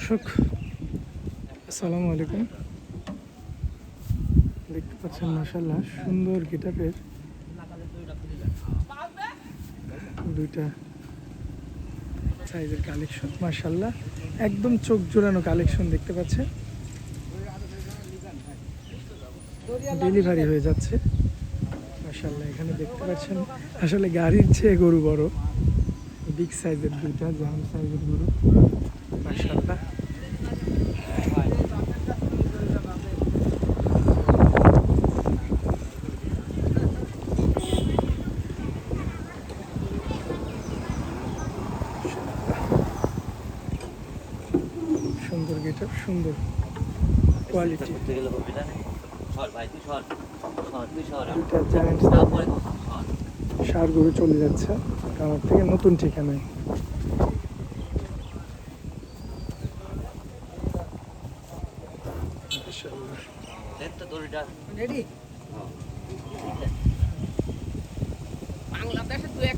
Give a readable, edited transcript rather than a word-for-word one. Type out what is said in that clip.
দর্শক আসসালামু আলাইকুম। দেখতে পাচ্ছেন মাশাআল্লাহ সুন্দর গেটআপের দুইটা সাইজের কালেকশন। মাশাআল্লাহ একদম চোখ জোড়ানো কালেকশন দেখতে পাচ্ছে। ডেলিভারি হয়ে যাচ্ছে মাশাআল্লাহ। এখানে দেখতে পাচ্ছেন আসলে গাড়ির চেয়ে গরু বড়, বিগ সাইজের দুইটা জাম সাইজের গরু মাশাআল্লাহ। সুন্দর গেটআপ, সুন্দর কোয়ালিটি। সার গরু চলে যাচ্ছে আমার থেকে নতুন ঠিকানায়।